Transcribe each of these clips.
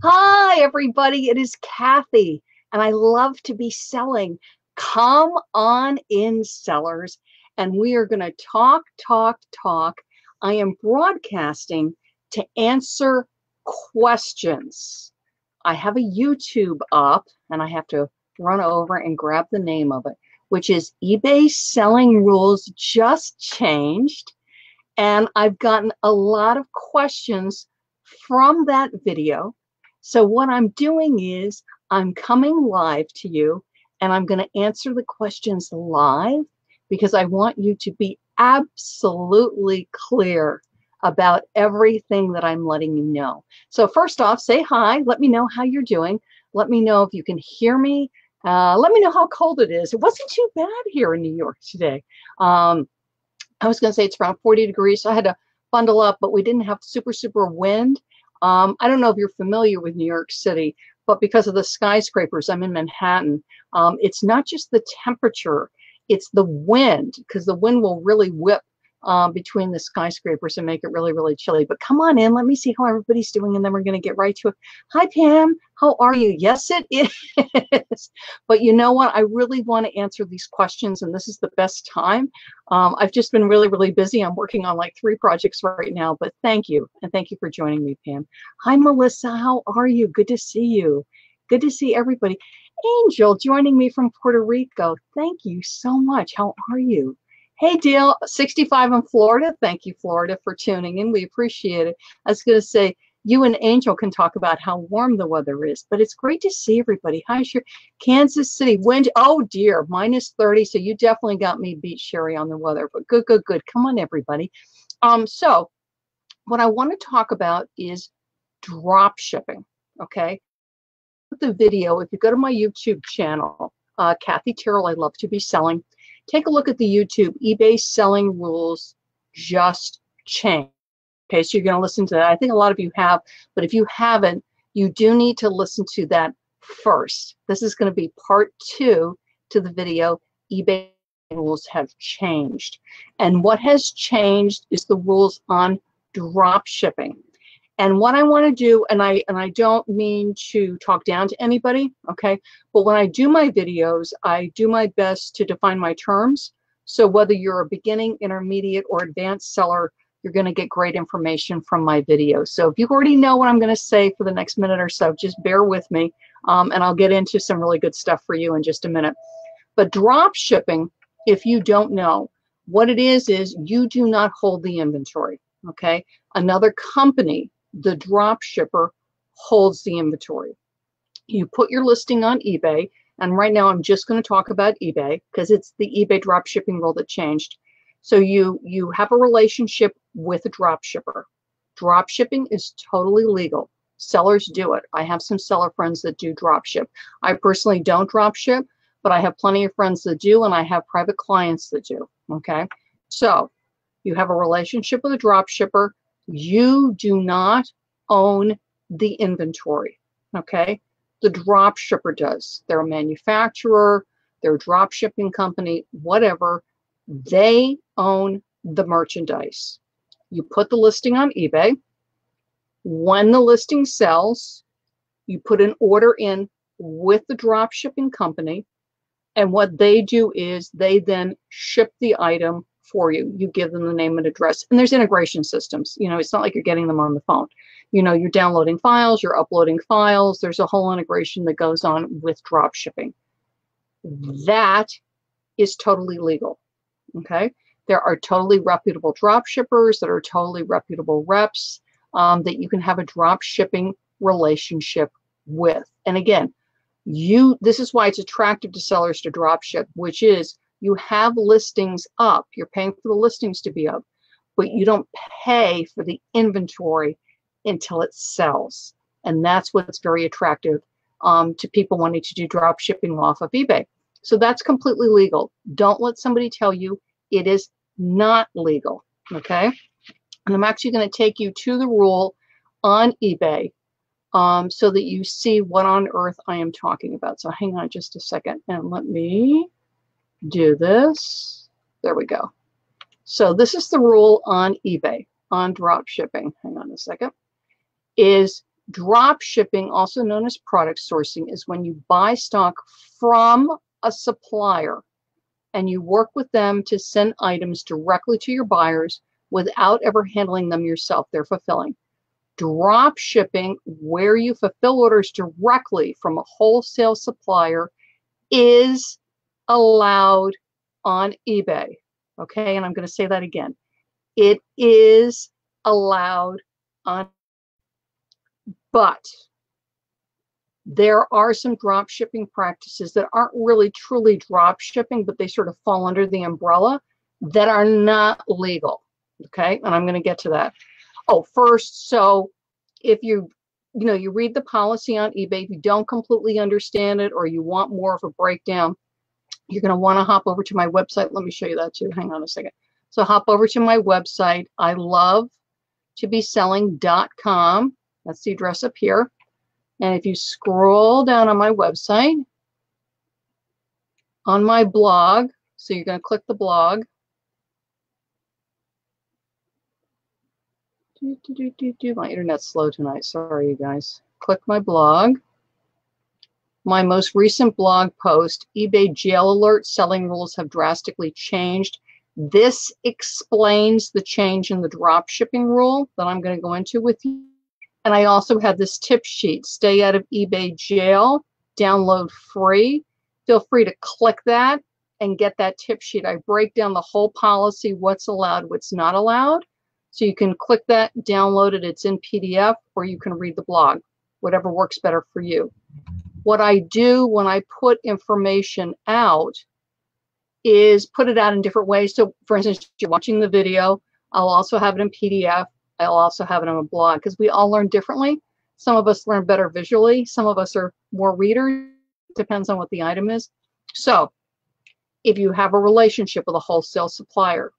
Hi, everybody. It is Kathy, and I love to be selling. Come on in, sellers, and we are going to talk. I am broadcasting to answer questions. I have a YouTube up, and I have to run over and grab the name of it, which is eBay Selling Rules Just Changed. And I've gotten a lot of questions from that video. So what I'm doing is I'm coming live to you and I'm going to answer the questions live because I want you to be absolutely clear about everything that I'm letting you know. So first off, say hi. Let me know how you're doing. Let me know if you can hear me. Let me know how cold it is. It wasn't too bad here in New York today. I was going to say it's around 40 degrees, so I had to bundle up, but we didn't have super wind. I don't know if you're familiar with New York City, but because of the skyscrapers, I'm in Manhattan. It's not just the temperature, it's the wind, because the wind will really whip between the skyscrapers and make it really chilly. But come on in, let me see how everybody's doing, and then we're going to get right to it. Hi, Pam. How are you? Yes, it is. But you know what? I really want to answer these questions, and this is the best time. I've just been really busy. I'm working on like 3 projects right now, but thank you. And thank you for joining me, Pam. Hi, Melissa. How are you? Good to see you. Good to see everybody. Angel joining me from Puerto Rico. Thank you so much. How are you? Hey, Dale, 65 in Florida. Thank you, Florida, for tuning in. We appreciate it. I was going to say, you and Angel can talk about how warm the weather is, but it's great to see everybody. Hi, Sherry. Kansas City, wind, oh dear, -30. So you definitely got me beat, Sherry, on the weather, but good. Come on, everybody. So what I want to talk about is drop shipping, okay? The video, if you go to my YouTube channel, Kathy Terrill, I love to be selling. Take a look at the YouTube, eBay Selling Rules Just Changed. Okay, so you're going to listen to that. I think a lot of you have, but if you haven't, you do need to listen to that first. This is going to be part 2 to the video, eBay rules have changed. And what has changed is the rules on drop shipping. And what I want to do, and I don't mean to talk down to anybody, okay? But when I do my videos, I do my best to define my terms. So whether you're a beginning, intermediate, or advanced seller, you're going to get great information from my videos. So if you already know what I'm going to say for the next minute or so, just bear with me, and I'll get into some really good stuff for you in just a minute. But drop shipping, if you don't know, what it is you do not hold the inventory, okay? Another company, the drop shipper, holds the inventory. You put your listing on eBay, and right now I'm just going to talk about eBay because it's the eBay drop shipping rule that changed. So you have a relationship with a drop shipper. Drop shipping is totally legal. Sellers do it. I have some seller friends that do drop ship. I personally don't drop ship, but I have plenty of friends that do, and I have private clients that do. Okay, so you have a relationship with a drop shipper. You do not own the inventory, okay? The drop shipper does. They're a manufacturer, they're a drop shipping company, whatever. They own the merchandise. You put the listing on eBay. When the listing sells, you put an order in with the drop shipping company, and what they do is they then ship the item for you. You give them the name and address, and there's integration systems. You know, it's not like you're getting them on the phone. You know, you're downloading files, you're uploading files. There's a whole integration that goes on with drop shipping. That is totally legal, okay? There are totally reputable drop shippers that are totally reputable reps that you can have a drop shipping relationship with. And again, this is why it's attractive to sellers to drop ship, which is you have listings up. You're paying for the listings to be up, but you don't pay for the inventory until it sells. And that's what's very attractive to people wanting to do drop shipping off of eBay. So that's completely legal. Don't let somebody tell you it is not legal, okay? And I'm actually going to take you to the rule on eBay so that you see what on earth I am talking about. So hang on just a second and let me do this. There we go. So this is the rule on eBay on drop shipping. Hang on a second. Is Drop shipping, also known as product sourcing, is when you buy stock from a supplier and you work with them to send items directly to your buyers without ever handling them yourself. They're fulfilling. Drop shipping, where you fulfill orders directly from a wholesale supplier, is allowed on eBay. Okay, and I'm going to say that again. It is allowed on, but there are some drop shipping practices that aren't really truly drop shipping, but they sort of fall under the umbrella that are not legal. Okay, and I'm going to get to that. Oh, first, so if you read the policy on eBay, if you don't completely understand it or you want more of a breakdown, you're going to want to hop over to my website. Let me show you that too. Hang on a second. So hop over to my website, ilovetobeselling.com. That's the address up here. And if you scroll down on my website, on my blog, so you're going to click the blog. My internet's slow tonight. Sorry, you guys. Click my blog. My most recent blog post, eBay jail alert, selling rules have drastically changed. This explains the change in the drop shipping rule that I'm going to go into with you. And I also have this tip sheet, stay out of eBay jail, download free. Feel free to click that and get that tip sheet. I break down the whole policy, what's allowed, what's not allowed. So you can click that, download it, it's in PDF, or you can read the blog, whatever works better for you. What I do when I put information out is put it out in different ways. So for instance, if you're watching the video, I'll also have it in PDF. I'll also have it on a blog because we all learn differently. Some of us learn better visually. Some of us are more readers. Depends on what the item is. So if you have a relationship with a wholesale supplier,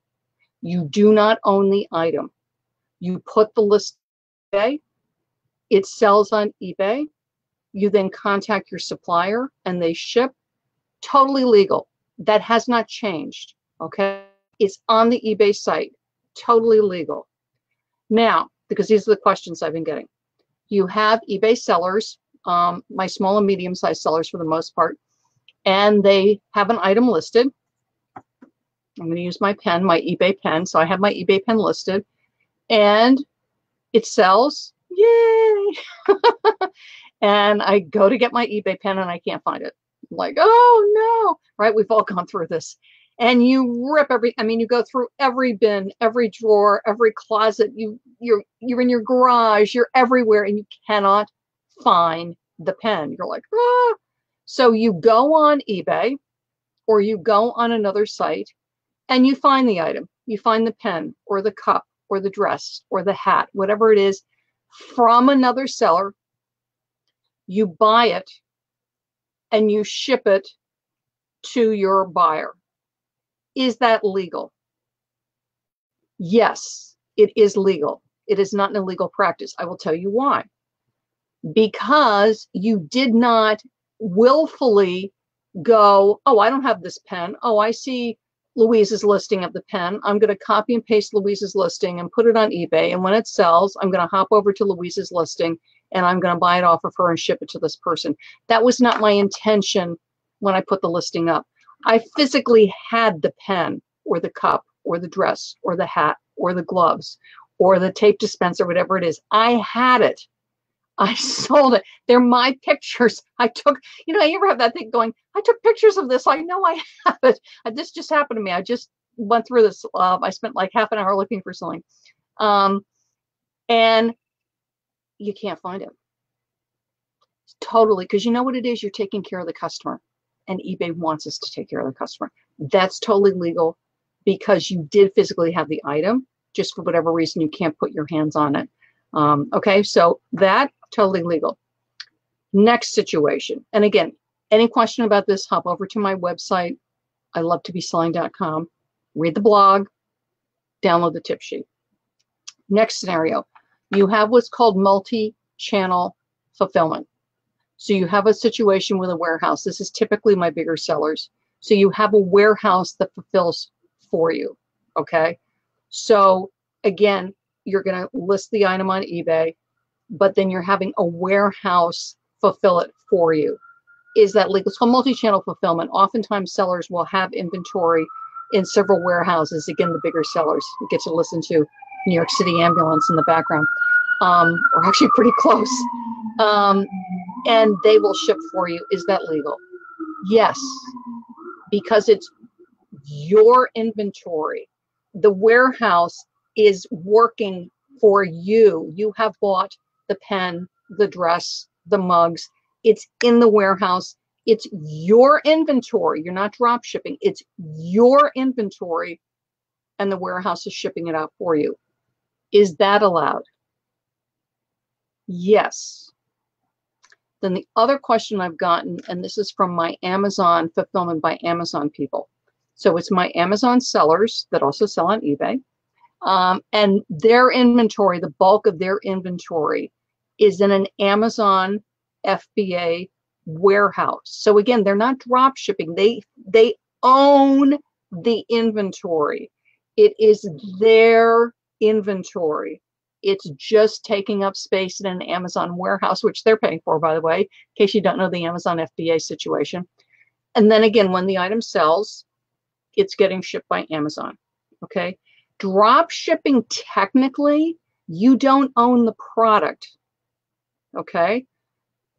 you do not own the item. You put the list on eBay. It sells on eBay. You then contact your supplier and they ship. Totally legal. That has not changed. Okay? It's on the eBay site. Totally legal. Now, because these are the questions I've been getting. You have eBay sellers, my small and medium-sized sellers for the most part, and they have an item listed. I'm going to use my pen, my eBay pen. So I have my eBay pen listed, and it sells. Yay! And I go to get my eBay pen, and I can't find it. I'm like, oh no! Right? We've all gone through this. And you rip you go through every bin, every drawer, every closet. You're in your garage, you're everywhere, and you cannot find the pen. You're like, ah. So you go on eBay or you go on another site and you find the item. You find the pen or the cup or the dress or the hat, whatever it is, from another seller. You buy it and you ship it to your buyer. Is that legal? Yes, it is legal. It is not an illegal practice. I will tell you why. Because you did not willfully go, oh, I don't have this pen. Oh, I see Louise's listing of the pen. I'm going to copy and paste Louise's listing and put it on eBay. And when it sells, I'm going to hop over to Louise's listing and I'm going to buy it off of her and ship it to this person. That was not my intention when I put the listing up. I physically had the pen or the cup or the dress or the hat or the gloves or the tape dispenser, whatever it is. I had it. I sold it. They're my pictures. I took, you ever have that thing going, I took pictures of this. I know I have it. This just happened to me. I just went through this. I spent like half an hour looking for something. And you can't find it. Totally. Because you know what it is? You're taking care of the customer. And eBay wants us to take care of the customer. That's totally legal because you did physically have the item. Just for whatever reason, you can't put your hands on it. Okay, so that, totally legal. Next situation. And again, any question about this, hop over to my website, ilovetobeselling.com, read the blog, download the tip sheet. Next scenario, you have what's called multi-channel fulfillment. So you have a situation with a warehouse. This is typically my bigger sellers. So you have a warehouse that fulfills for you, okay? So again, you're going to list the item on eBay. but then you're having a warehouse fulfill it for you. Is that legal? It's called multi-channel fulfillment. Oftentimes sellers will have inventory in several warehouses. Again, the bigger sellers. You get to listen to New York City ambulance in the background. Or actually pretty close. And they will ship for you. Is that legal? Yes, because it's your inventory. The warehouse is working for you. You have bought the pen, the dress, the mugs. It's in the warehouse. It's your inventory. You're not drop shipping. It's your inventory, and the warehouse is shipping it out for you. Is that allowed? Yes. Then the other question I've gotten, and this is from my Amazon Fulfillment by Amazon people. So it's my Amazon sellers that also sell on eBay. And their inventory, the bulk of their inventory is in an Amazon FBA warehouse. So again, they're not drop shipping. They own the inventory. It is their inventory. It's just taking up space in an Amazon warehouse, which they're paying for, by the way, in case you don't know the Amazon FBA situation. And then again, when the item sells, it's getting shipped by Amazon. Okay. Drop shipping, technically, you don't own the product. Okay.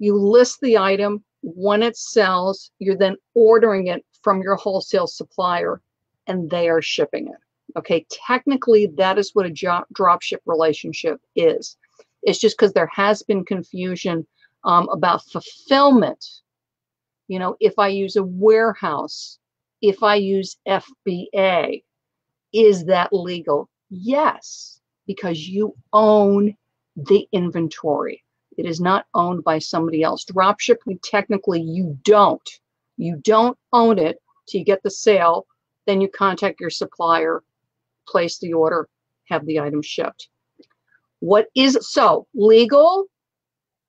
You list the item. When it sells, you're then ordering it from your wholesale supplier, and they are shipping it. Okay, technically, that is what a drop ship relationship is. It's just because there has been confusion about fulfillment. You know, if I use a warehouse, if I use FBA, is that legal? Yes, because you own the inventory. It is not owned by somebody else. Drop shipping, technically, you don't. You don't own it till you get the sale. Then you contact your supplier, place the order, have the item shipped. What is so legal?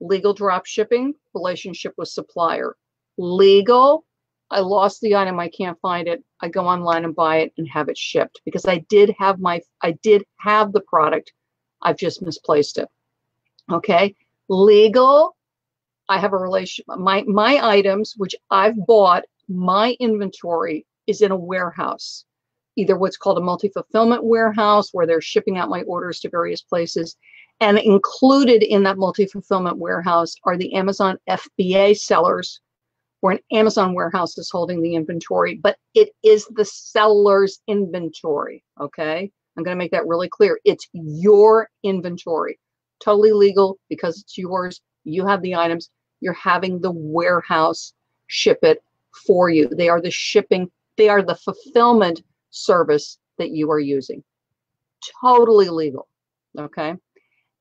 Legal drop shipping, relationship with supplier. Legal, I lost the item, I can't find it. I go online and buy it and have it shipped because I did have the product. I've just misplaced it. Okay. Legal, I have a relationship. My items, which I've bought, my inventory is in a warehouse, either what's called a multi-fulfillment warehouse where they're shipping out my orders to various places. And included in that multi-fulfillment warehouse are the Amazon FBA sellers, where an Amazon warehouse is holding the inventory, but it is the seller's inventory. Okay. I'm going to make that really clear. It's your inventory. Totally legal because it's yours. You have the items. You're having the warehouse ship it for you. They are the shipping, they are the fulfillment service that you are using. Totally legal. Okay.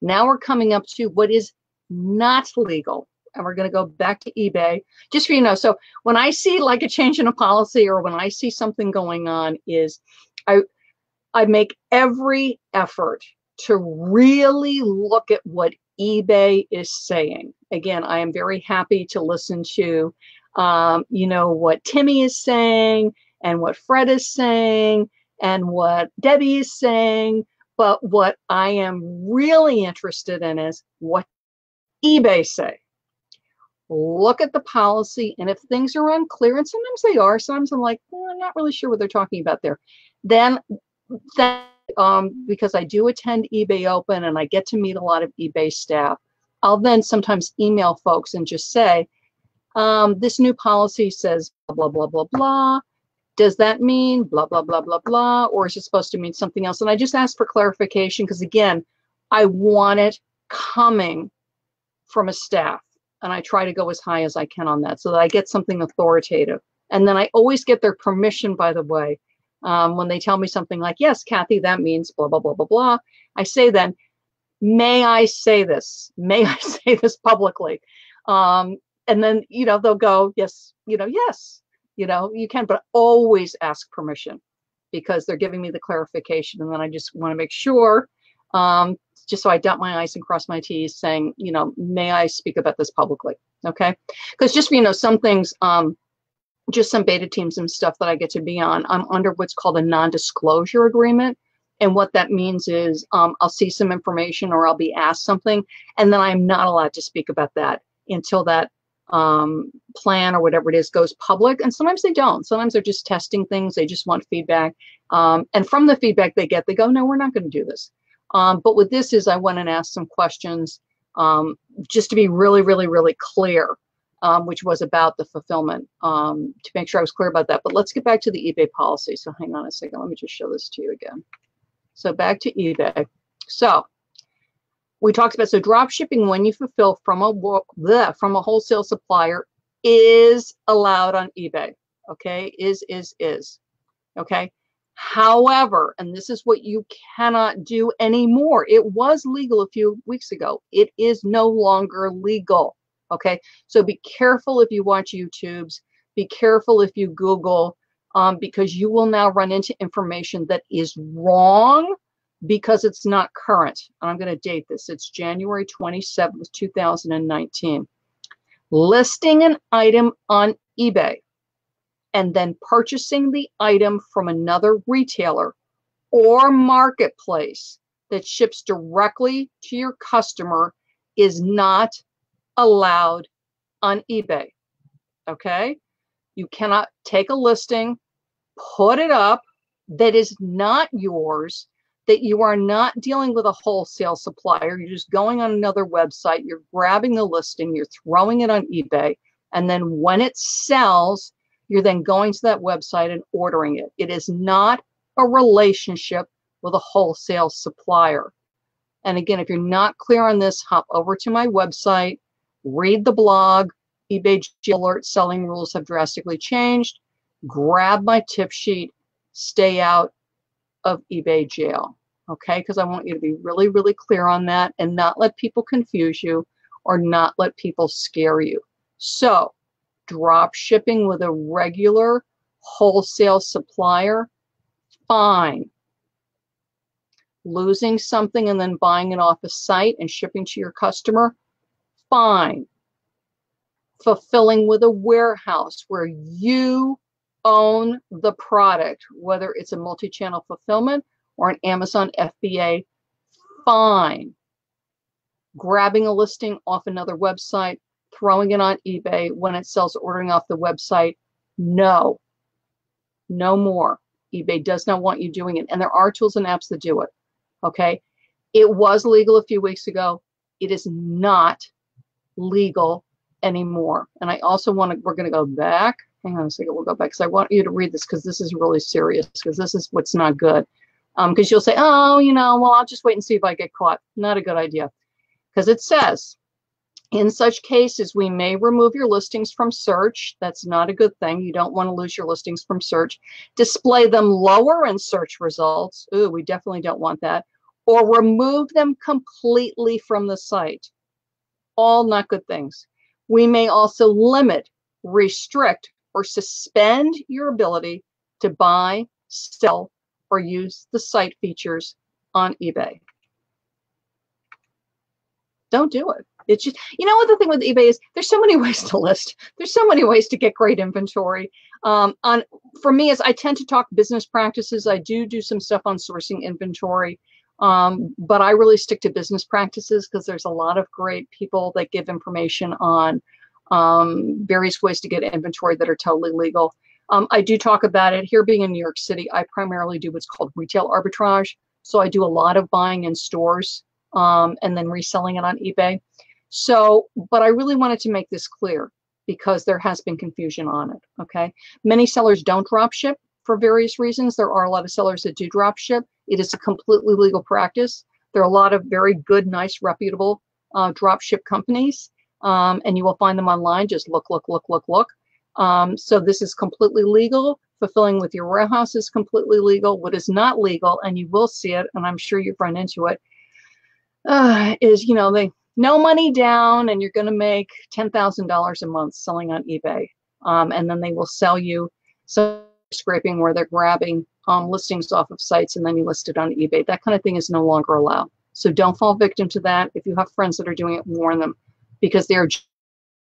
Now we're coming up to what is not legal. And we're going to go back to eBay. Just so you know, so when I see like a change in a policy or when I see something going on, is I make every effort to really look at what eBay is saying. Again, I am very happy to listen to, you know, what Timmy is saying and what Fred is saying and what Debbie is saying. But what I am really interested in is what eBay say. Look at the policy, and if things are unclear, and sometimes they are, sometimes I'm like, well, I'm not really sure what they're talking about there. Then because I do attend eBay Open and I get to meet a lot of eBay staff, I'll then sometimes email folks and just say, this new policy says blah, blah, blah, blah. Does that mean blah, blah, blah, blah, blah? Or is it supposed to mean something else? And I just ask for clarification because, again, I want it coming from a staff. And I try to go as high as I can on that so that I get something authoritative. And then I always get their permission, by the way, when they tell me something like, yes, Kathy, that means blah, blah, blah, blah, blah. I say then, may I say this? May I say this publicly? And then, you know, they'll go, yes, you know, yes, you know, you can, but always ask permission because they're giving me the clarification. And then I just want to make sure, just so I dot my I's and cross my T's, saying, you know, may I speak about this publicly? Okay. Because just, you know, some things, just some beta teams and stuff that I get to be on, I'm under what's called a non-disclosure agreement. And what that means is I'll see some information or I'll be asked something, and then I'm not allowed to speak about that until that plan or whatever it is goes public. And sometimes they don't. Sometimes they're just testing things. They just want feedback. And from the feedback they get, they go, no, we're not going to do this. But with this is I went and asked some questions just to be really, really, really clear, which was about the fulfillment, to make sure I was clear about that. But let's get back to the eBay policy. So hang on a second. Let me just show this to you again. So back to eBay. So we talked about, so drop shipping when you fulfill from a wholesale supplier is allowed on eBay. Okay, is. Okay. However, and this is what you cannot do anymore. It was legal a few weeks ago. It is no longer legal. Okay, so be careful if you watch YouTubes. Be careful if you Google, because you will now run into information that is wrong because it's not current. And I'm going to date this. It's January 27th, 2019. Listing an item on eBay and then purchasing the item from another retailer or marketplace that ships directly to your customer is not allowed on eBay. Okay? You cannot take a listing, put it up that is not yours, that you are not dealing with a wholesale supplier. You're just going on another website, you're grabbing the listing, you're throwing it on eBay, and then when it sells, you're then going to that website and ordering it. It is not a relationship with a wholesale supplier. And again, if you're not clear on this, hop over to my website, read the blog. eBay alert selling rules have drastically changed. Grab my tip sheet, stay out of eBay jail. Okay, because I want you to be really, really clear on that and not let people confuse you or not let people scare you. So drop shipping with a regular wholesale supplier, fine. Losing something and then buying it off a site and shipping to your customer, fine. Fulfilling with a warehouse where you own the product, whether it's a multi-channel fulfillment or an Amazon FBA, fine. Grabbing a listing off another website, throwing it on eBay when it sells, ordering off the website, no. No more. eBay does not want you doing it. And there are tools and apps that do it. Okay? It was legal a few weeks ago. It is not legal anymore. And I also want to, we're going to go back. Hang on a second, we'll go back because I want you to read this because this is really serious, because this is what's not good. Because you'll say, oh, you know, well, I'll just wait and see if I get caught. Not a good idea. Because it says, in such cases, we may remove your listings from search. That's not a good thing. You don't want to lose your listings from search. Display them lower in search results. Ooh, we definitely don't want that. Or remove them completely from the site. All not good things. We may also limit, restrict, or suspend your ability to buy, sell, or use the site features on eBay. Don't do it. It's just, you know what the thing with eBay is? There's so many ways to list. There's so many ways to get great inventory. For me, as I tend to talk business practices, I do some stuff on sourcing inventory, but I really stick to business practices because there's a lot of great people that give information on various ways to get inventory that are totally legal. I do talk about it. Here being in New York City, I primarily do what's called retail arbitrage. So I do a lot of buying in stores and then reselling it on eBay. So, but I really wanted to make this clear because there has been confusion on it, okay? Many sellers don't drop ship for various reasons. There are a lot of sellers that do drop ship. It is a completely legal practice. There are a lot of very good, nice, reputable drop ship companies, and you will find them online. Just look. So this is completely legal. Fulfilling with your warehouse is completely legal. What is not legal, and you will see it, and I'm sure you've run into it, is, you know, they no money down and you're going to make $10,000 a month selling on eBay. And then they will sell you some scraping where they're grabbing listings off of sites and then you list it on eBay. That kind of thing is no longer allowed. So don't fall victim to that. If you have friends that are doing it, warn them because they're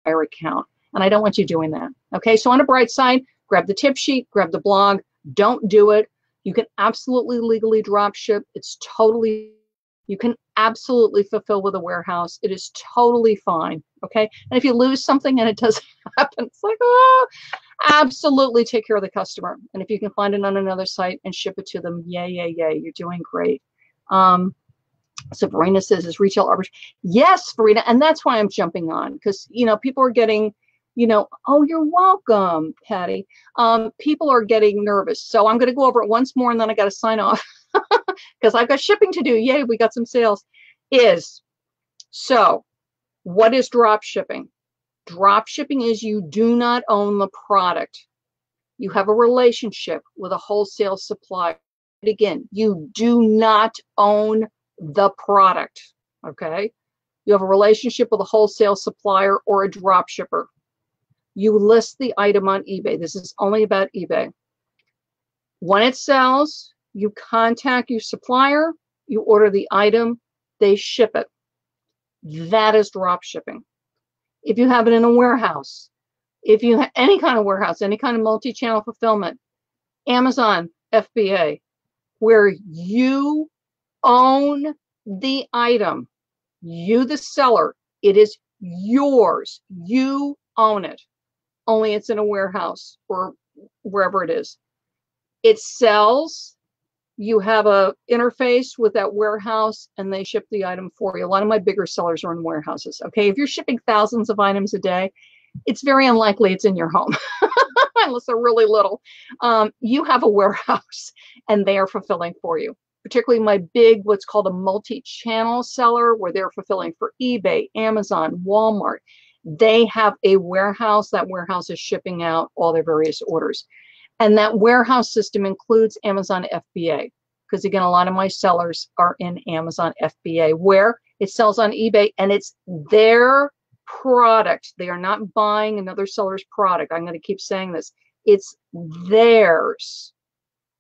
your account. And I don't want you doing that. Okay, so on a bright side, grab the tip sheet, grab the blog. Don't do it. You can absolutely legally drop ship. It's totally, you can absolutely fulfill with a warehouse. It is totally fine. Okay. And if you lose something and it doesn't happen, it's like, oh, absolutely take care of the customer. And if you can find it on another site and ship it to them, yay, yay, yay, you're doing great. Sabrina says, is retail arbitrage? Yes, Farina. And that's why I'm jumping on, because, you know, people are getting, you know, oh, you're welcome, Patty. People are getting nervous. So I'm going to go over it once more and then I got to sign off because I've got shipping to do. Yay, we got some sales. So what is drop shipping? Drop shipping is you do not own the product. You have a relationship with a wholesale supplier. Again, you do not own the product, okay? You have a relationship with a wholesale supplier or a drop shipper. You list the item on eBay. This is only about eBay. When it sells, you contact your supplier, you order the item, they ship it. That is drop shipping. If you have it in a warehouse, if you have any kind of warehouse, any kind of multi-channel fulfillment, Amazon, FBA, where you own the item, you the seller, it is yours, you own it, only it's in a warehouse or wherever it is. It sells, you have a interface with that warehouse and they ship the item for you. A lot of my bigger sellers are in warehouses. Okay, if you're shipping thousands of items a day, it's very unlikely it's in your home unless they're really little. You have a warehouse and they are fulfilling for you. Particularly my big, what's called a multi-channel seller, where they're fulfilling for eBay, Amazon, Walmart. They have a warehouse. That warehouse is shipping out all their various orders. And that warehouse system includes Amazon FBA, because again, a lot of my sellers are in Amazon FBA, where it sells on eBay and it's their product. They are not buying another seller's product. I'm going to keep saying this. It's theirs.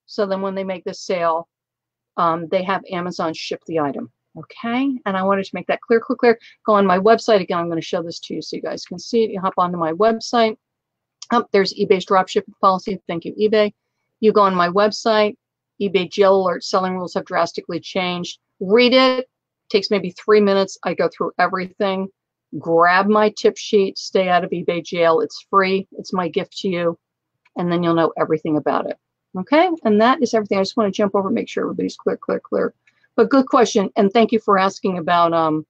So then when they make the sale, they have Amazon ship the item. Okay. And I wanted to make that clear. Go on my website. Again, I'm going to show this to you so you guys can see it. You hop onto my website. Oh, there's eBay's dropshipping policy. Thank you, eBay. You go on my website. eBay jail alert selling rules have drastically changed. Read it. Takes maybe 3 minutes. I go through everything. Grab my tip sheet. Stay out of eBay jail. It's free. It's my gift to you. And then you'll know everything about it. Okay. And that is everything. I just want to jump over and make sure everybody's clear. But good question. And thank you for asking about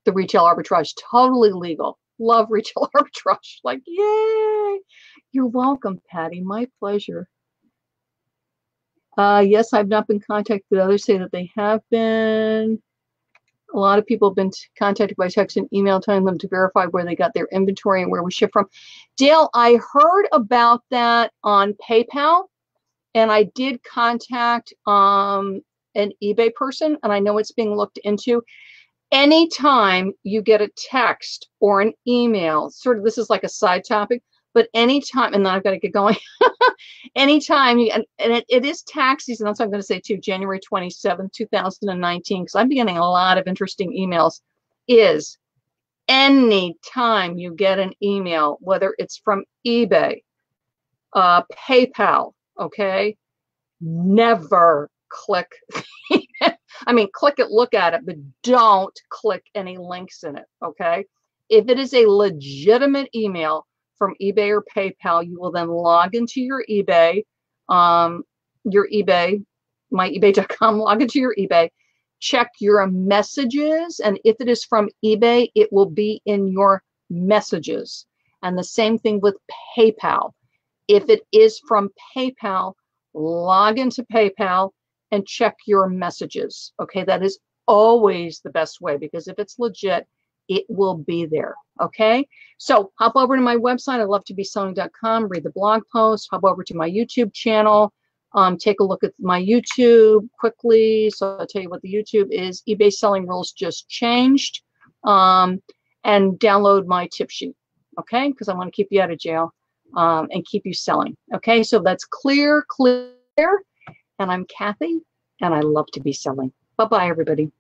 the retail arbitrage. Totally legal. Love retail arbitrage. Like, yay. You're welcome, Patty. My pleasure. Yes, I've not been contacted. Others say that they have been. A lot of people have been contacted by text and email telling them to verify where they got their inventory and where we ship from. Dale, I heard about that on PayPal, and I did contact an eBay person, and I know it's being looked into. Anytime you get a text or an email, sort of this is like a side topic, but anytime, and then I've got to get going. Anytime, and it is tax season, that's what I'm going to say too, January 27th, 2019, because I'm getting a lot of interesting emails, is anytime you get an email, whether it's from eBay, PayPal, okay, never click. I mean, click it, look at it, but don't click any links in it, okay? If it is a legitimate email from eBay or PayPal, you will then log into your eBay, myebay.com, log into your eBay, check your messages, and if it is from eBay, it will be in your messages. And the same thing with PayPal. If it is from PayPal, log into PayPal and check your messages. Okay, that is always the best way, because if it's legit, it will be there. Okay, so hop over to my website, ilovetobselling.com, read the blog post, hop over to my YouTube channel, take a look at my YouTube quickly. So I'll tell you what the YouTube is. eBay selling rules just changed, and download my tip sheet. Okay, because I want to keep you out of jail and keep you selling. Okay, so that's clear. And I'm Kathy, and I love to be selling. Bye-bye, everybody.